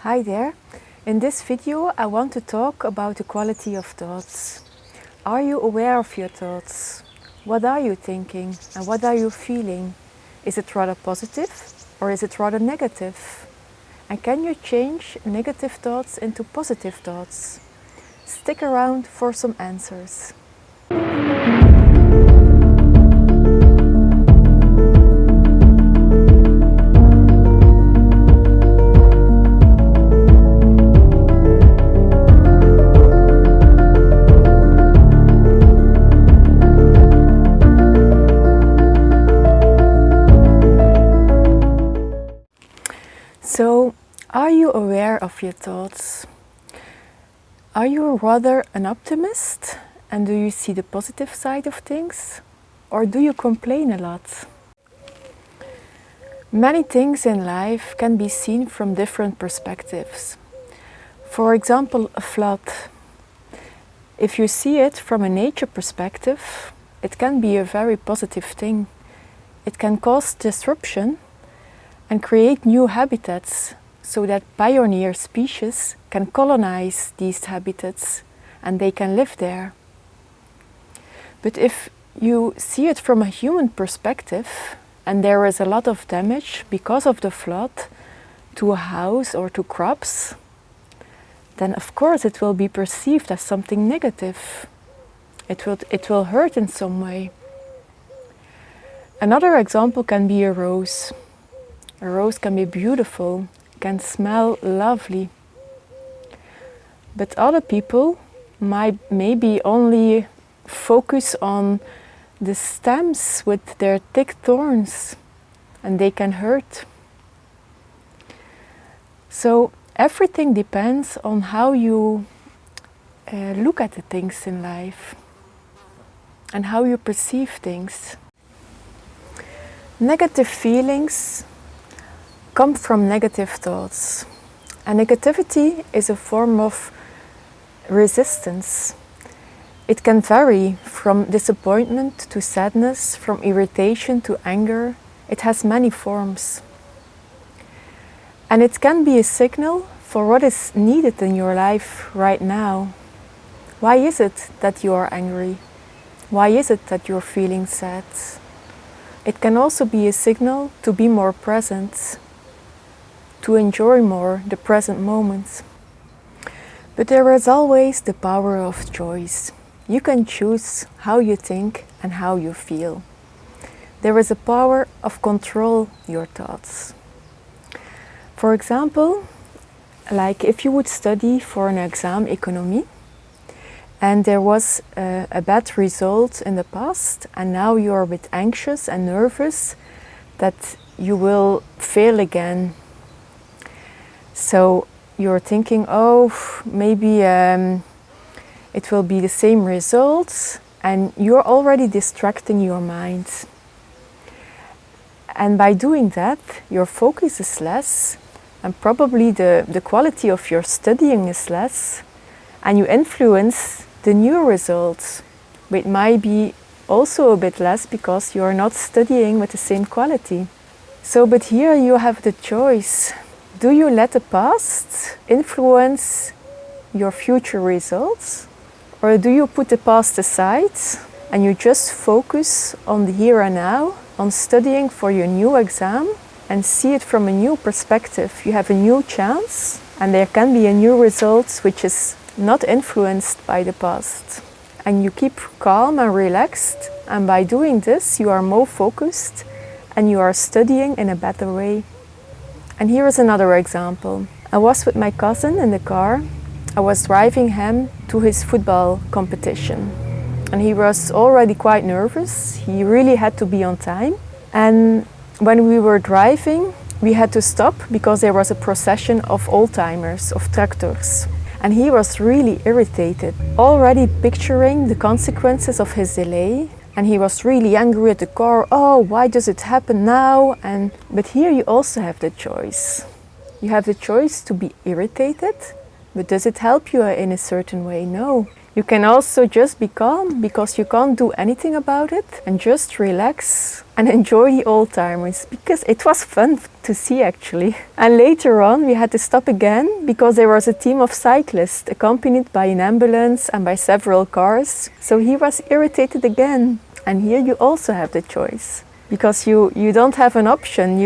Hi there. In this video I want to talk about the quality of thoughts. Are you aware of your thoughts? What are you thinking and what are you feeling? Is it rather positive or is it rather negative? And can you change negative thoughts into positive thoughts? Stick around for some answers. So, are you aware of your thoughts? Are you rather an optimist and do you see the positive side of things? Or do you complain a lot? Many things in life can be seen from different perspectives. For example, a flood. If you see it from a nature perspective, it can be a very positive thing. It can cause disruption and create new habitats so that pioneer species can colonize these habitats and they can live there. But if you see it from a human perspective and there is a lot of damage because of the flood to a house or to crops, then of course it will be perceived as something negative. It will hurt in some way. Another example can be a rose. A rose can be beautiful, can smell lovely. But other people might maybe only focus on the stems with their thick thorns and they can hurt. So everything depends on how you look at the things in life and how you perceive things. Negative feelings come from negative thoughts. And negativity is a form of resistance. It can vary from disappointment to sadness, from irritation to anger. It has many forms. And it can be a signal for what is needed in your life right now. Why is it that you are angry? Why is it that you're feeling sad? It can also be a signal to be more present, to enjoy more the present moment. But there is always the power of choice. You can choose how you think and how you feel. There is a power of control your thoughts. For example, like if you would study for an exam economy and there was a bad result in the past and now you are a bit anxious and nervous that you will fail again. So you're thinking, oh, maybe it will be the same results, and you're already distracting your mind. And by doing that, your focus is less, and probably the quality of your studying is less, and you influence the new results. But it might be also a bit less because you're not studying with the same quality. So, but here you have the choice. Do you let the past influence your future results? Or do you put the past aside and you just focus on the here and now, on studying for your new exam and see it from a new perspective? You have a new chance and there can be a new result which is not influenced by the past. And you keep calm and relaxed, and by doing this you are more focused and you are studying in a better way. And here is another example. I was with my cousin in the car. I was driving him to his football competition. And he was already quite nervous. He really had to be on time. And when we were driving, we had to stop because there was a procession of old-timers, of tractors. And he was really irritated, already picturing the consequences of his delay. And he was really angry at the car. Oh, why does it happen now? But here you also have the choice. You have the choice to be irritated, but does it help you in a certain way? No. You can also just be calm because you can't do anything about it, and just relax and enjoy the old-timers, because it was fun to see actually. And later on we had to stop again because there was a team of cyclists accompanied by an ambulance and by several cars. So he was irritated again. And here you also have the choice, because you don't have an option.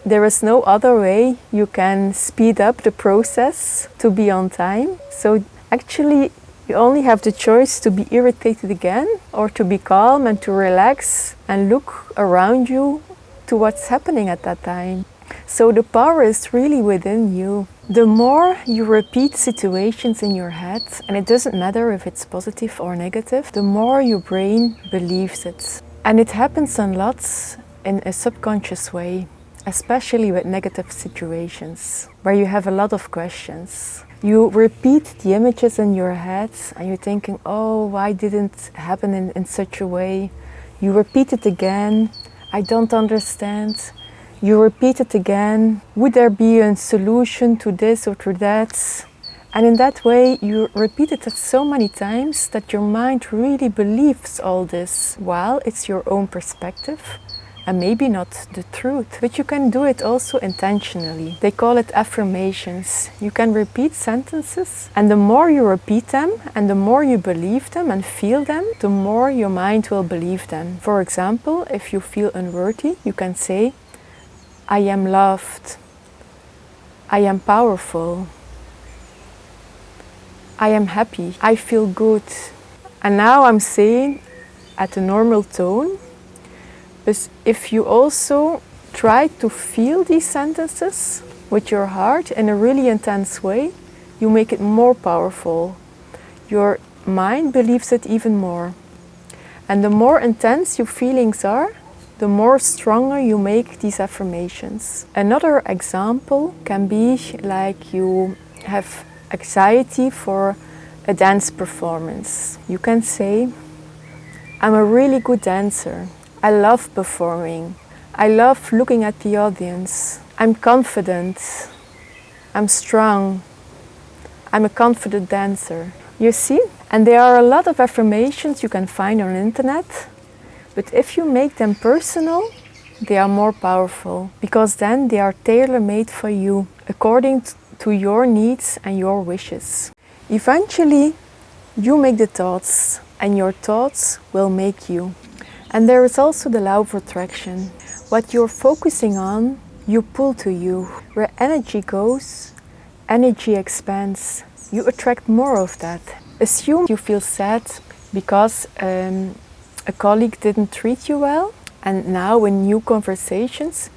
There is no other way you can speed up the process to be on time. So actually you only have the choice to be irritated again, or to be calm and to relax and look around you to what's happening at that time. So the power is really within you. The more you repeat situations in your head, and it doesn't matter if it's positive or negative, the more your brain believes it. And it happens a lot in a subconscious way, especially with negative situations, where you have a lot of questions. You repeat the images in your head and you're thinking, oh, why didn't it happen in such a way? You repeat it again, I don't understand. You repeat it again, would there be a solution to this or to that? And in that way you repeat it so many times that your mind really believes all this, while it's your own perspective. And maybe not the truth, but you can do it also intentionally. They call it affirmations. You can repeat sentences, and the more you repeat them and the more you believe them and feel them, the more your mind will believe them. For example, if you feel unworthy, you can say, I am loved, I am powerful, I am happy, I feel good. And now I'm saying at a normal tone. But if you also try to feel these sentences with your heart in a really intense way, you make it more powerful. Your mind believes it even more. And the more intense your feelings are, the more stronger you make these affirmations. Another example can be like you have anxiety for a dance performance. You can say, I'm a really good dancer. I love performing. I love looking at the audience. I'm confident. I'm strong. I'm a confident dancer. You see? And there are a lot of affirmations you can find on the internet, but if you make them personal, they are more powerful, because then they are tailor-made for you, according to your needs and your wishes. Eventually, you make the thoughts, and your thoughts will make you. And there is also the law of attraction. What you're focusing on, you pull to you. Where energy goes, energy expands. You attract more of that. Assume you feel sad because a colleague didn't treat you well, and now in new conversations,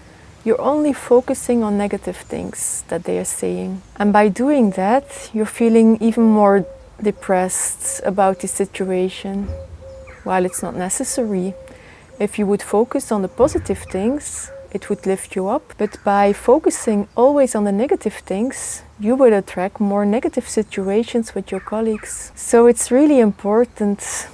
you're only focusing on negative things that they are saying. And by doing that, you're feeling even more depressed about the situation, while it's not necessary. If you would focus on the positive things, it would lift you up. But by focusing always on the negative things, you will attract more negative situations with your colleagues. So it's really important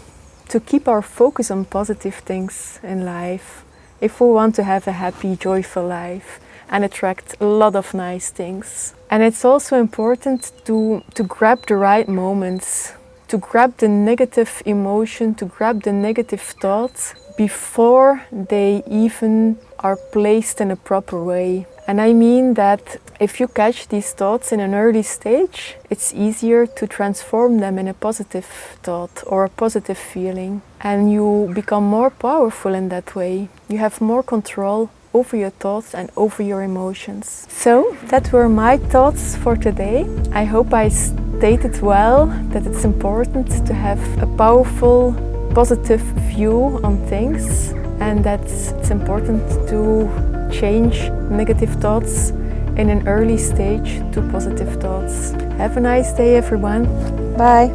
to keep our focus on positive things in life if we want to have a happy, joyful life and attract a lot of nice things. And it's also important to grab the right moments, to grab the negative emotion, to grab the negative thoughts before they even are placed in a proper way. And I mean that if you catch these thoughts in an early stage, it's easier to transform them in a positive thought or a positive feeling. And you become more powerful in that way. You have more control over your thoughts and over your emotions. So that were my thoughts for today. I hope I stated well that it's important to have a powerful, positive view on things, and that it's important to change negative thoughts in an early stage to positive thoughts. Have a nice day, everyone. Bye.